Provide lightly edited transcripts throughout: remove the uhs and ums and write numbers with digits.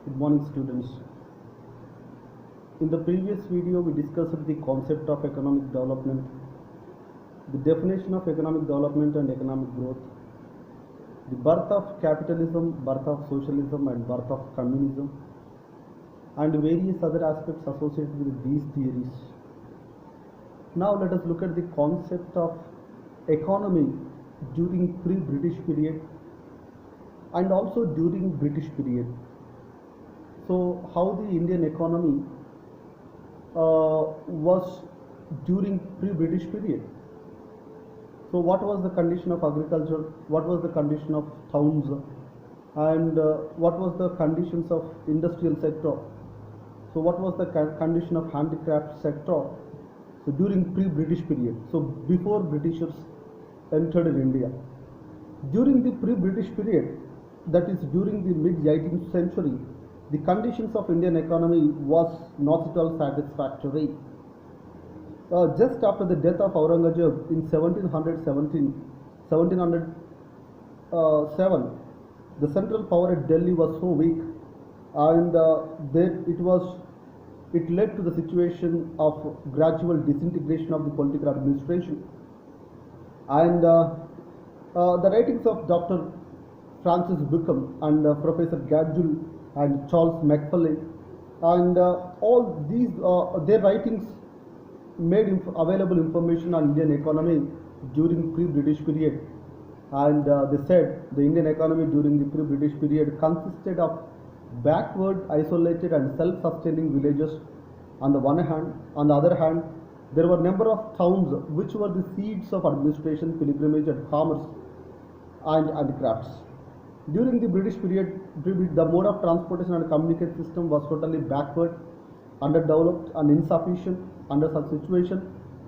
Good morning, students. In the previous video, we discussed the concept of economic development, the definition of economic development and economic growth, the birth of capitalism, birth of socialism, and birth of communism, and various other aspects associated with these theories. Now let us look at the concept of economy during pre-British period and also during British period. So how the Indian economy was during pre-British period. So what was the condition of agriculture, what was the condition of towns, and what was the conditions of industrial sector. So what was the condition of handicraft sector, so during pre-British period, so before Britishers entered in India. During the pre-British period, that is during the mid-18th century, the conditions of Indian economy was not at all satisfactory. Just after the death of Aurangzeb in 1707, the central power at Delhi was so weak, and it led to the situation of gradual disintegration of the political administration. And the writings of Dr. Francis Bacon and Professor Gadgil and Charles Macfarlane and all these their writings made available information on Indian economy during pre-British period, and they said the Indian economy during the pre-British period consisted of backward, isolated and self-sustaining villages on the one hand. On the other hand, there were a number of towns which were the seats of administration, pilgrimage and commerce and crafts. During the British period, the mode of transportation and communication system was totally backward, underdeveloped and insufficient. Under such situation,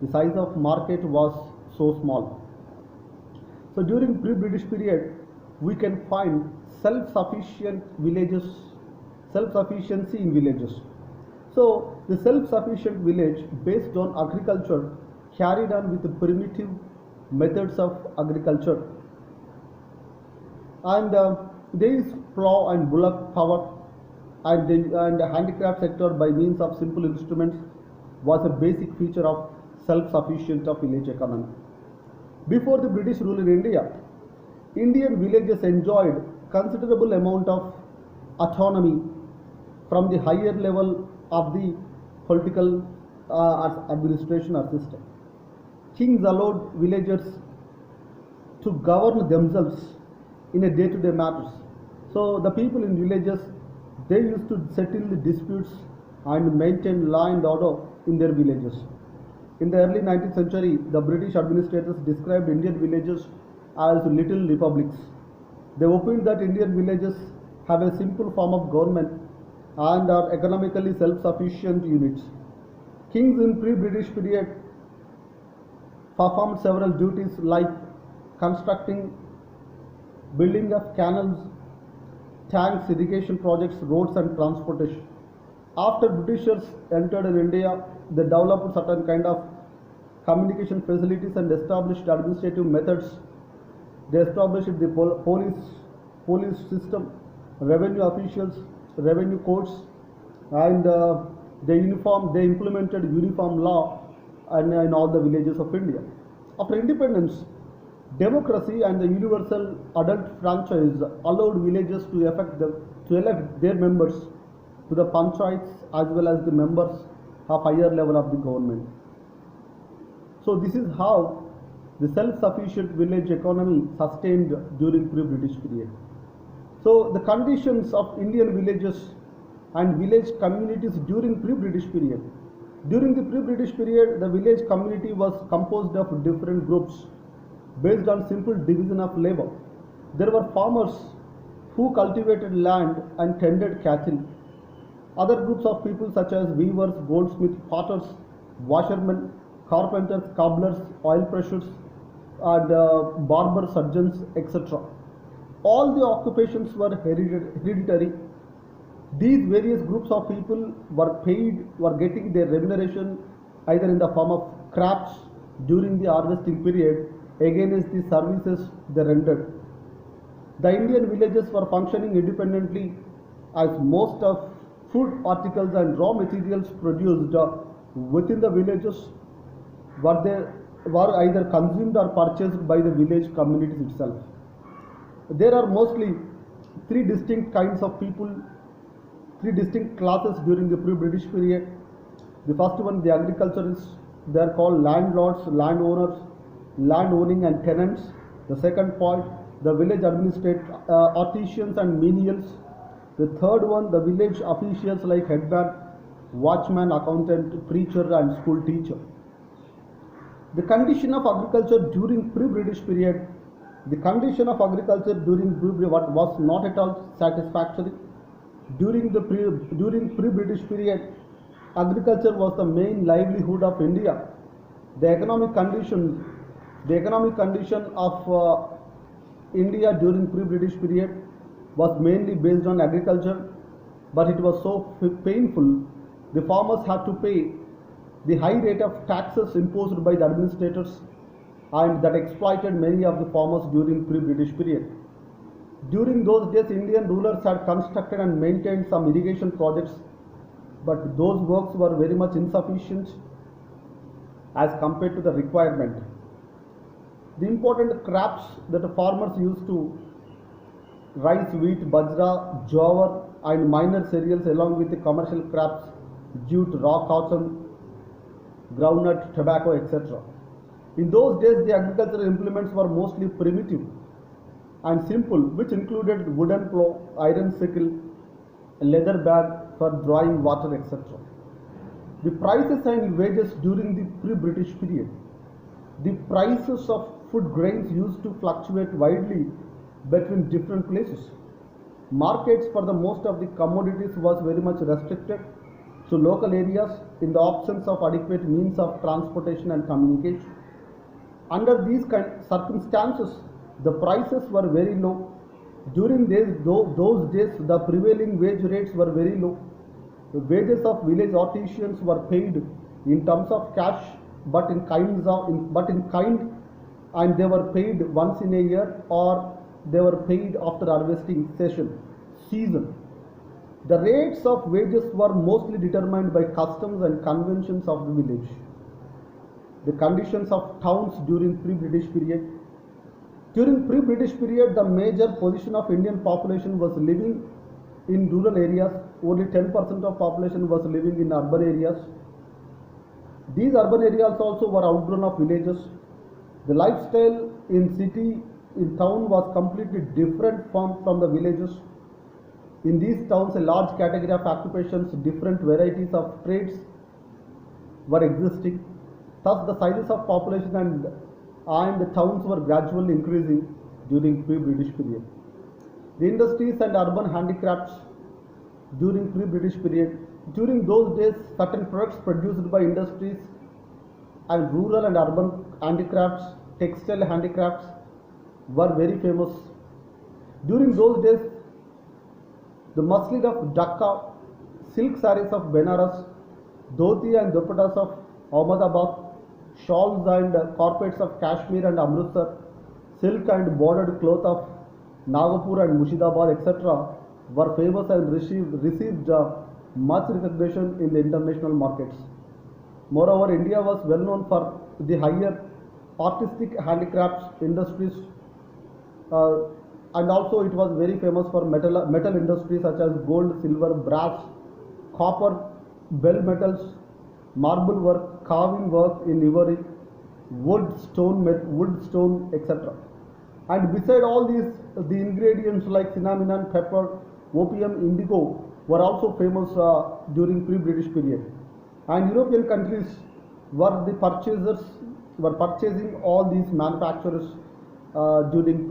the size of market was so small. So during pre-British period, we can find self-sufficient villages, self-sufficiency in villages. So the self-sufficient village based on agriculture carried on with the primitive methods of agriculture. And there is plough and bullock power, and the handicraft sector by means of simple instruments was a basic feature of self-sufficient of village economy. Before the British rule in India, Indian villages enjoyed considerable amount of autonomy from the higher level of the political administration or system. Kings allowed villagers to govern themselves in a day-to-day matters. So the people in villages, they used to settle the disputes and maintain law and order in their villages. In the early 19th century, the British administrators described Indian villages as little republics. They opined that Indian villages have a simple form of government and are economically self-sufficient units. Kings in pre-British period performed several duties like constructing, building of canals, tanks, irrigation projects, roads and transportation. After Britishers entered in India, they developed certain kind of communication facilities and established administrative methods. They established the police system, revenue officials, revenue courts, and they implemented uniform law in all the villages of India. After independence, democracy and the universal adult franchise allowed villages to elect their members to the panchayats as well as the members of higher level of the government. So this is how the self-sufficient village economy sustained during pre-British period. So the conditions of Indian villages and village communities during pre-British period. During the pre-British period, the village community was composed of different groups based on simple division of labor. There were farmers who cultivated land and tended cattle. Other groups of people such as weavers, goldsmiths, potters, washermen, carpenters, cobblers, oil pressers, and barber, surgeons, etc. All the occupations were hereditary. These various groups of people were getting their remuneration either in the form of crops during the harvesting period against the services they rendered. The Indian villages were functioning independently as most of food articles and raw materials produced within the villages were there were either consumed or purchased by the village communities itself. There are mostly three distinct kinds of people, three distinct classes during the pre-British period. The first one, the agriculturists, they are called landlords, landowners, land owning and tenants. The second point, the village artisans and menials. The third one, the village officials like headman, watchman, accountant, preacher and school teacher. The condition of agriculture during pre-British period, the condition of agriculture during what was not at all satisfactory. During pre-British period, agriculture was the main livelihood of India. The economic condition of India during pre-British period was mainly based on agriculture, but it was so painful. The farmers had to pay the high rate of taxes imposed by the administrators, and that exploited many of the farmers during pre-British period. During those days, Indian rulers had constructed and maintained some irrigation projects, but those works were very much insufficient as compared to the requirement. The important crops that the farmers used to rice, wheat, bajra, jowar and minor cereals along with the commercial crops, jute, raw cotton, groundnut, tobacco, etc. In those days, the agricultural implements were mostly primitive and simple, which included wooden plough, iron sickle, a leather bag for drawing water, etc. The prices and wages during the pre-British period. The prices of food grains used to fluctuate widely between different places. Markets for the most of the commodities was very much restricted to local areas in the absence of adequate means of transportation and communication. Under these circumstances, the prices were very low. During those days, the prevailing wage rates were very low. The wages of village artisans were paid in terms of cash, but in kind, and they were paid once in a year, or they were paid after harvesting season. The rates of wages were mostly determined by customs and conventions of the village. The conditions of towns during pre-British period. During pre-British period, the major portion of Indian population was living in rural areas. Only 10% of population was living in urban areas. These urban areas also were outgrown of villages. The lifestyle in town was completely different from the villages. In these towns, a large category of occupations, different varieties of trades were existing. Thus, the sizes of population and the towns were gradually increasing during pre-British period. The industries and urban handicrafts during pre-British period. During those days, certain products produced by industries and rural and urban handicrafts, textile handicrafts were very famous. During those days, the muslin of Dhaka, silk sarees of Benares, dhoti and dupattas of Ahmedabad, shawls and carpets of Kashmir and Amritsar, silk and bordered cloth of Nagpur and Murshidabad, etc. were famous and received much recognition in the international markets. Moreover, India was well known for the higher artistic handicrafts industries, and also it was very famous for metal industries such as gold, silver, brass, copper, bell metals, marble work, carving work in ivory, wood, stone, etc. And beside all these, the ingredients like cinnamon, pepper, opium, indigo were also famous during pre-British period. And European countries were purchasing all these manufacturers during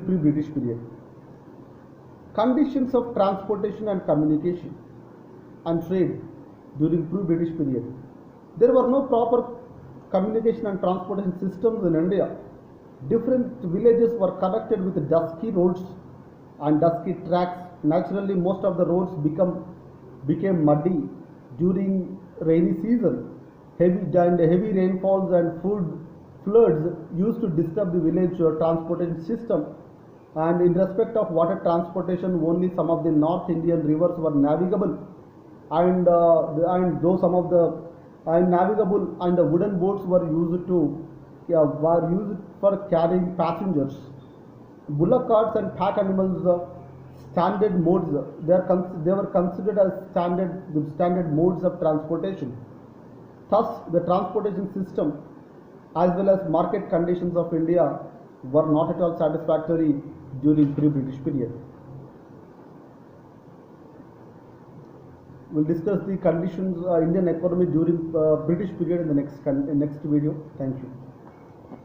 pre-British period. Conditions of transportation and communication and trade during pre-British period. There were no proper communication and transportation systems in India. Different villages were connected with dusty roads and dusty tracks. Naturally, most of the roads became muddy during rainy season. Heavy rainfalls and floods used to disturb the village transportation system, And in respect of water transportation, only some of the North Indian rivers were navigable, and though some of the navigable, and the wooden boats were used to were used for carrying passengers. Bullock carts and pack animals, standard modes. They were considered as standard modes of transportation. Thus, the transportation system as well as market conditions of India were not at all satisfactory during pre-British period. We'll discuss the conditions Indian economy during British period in the next video. Thank you.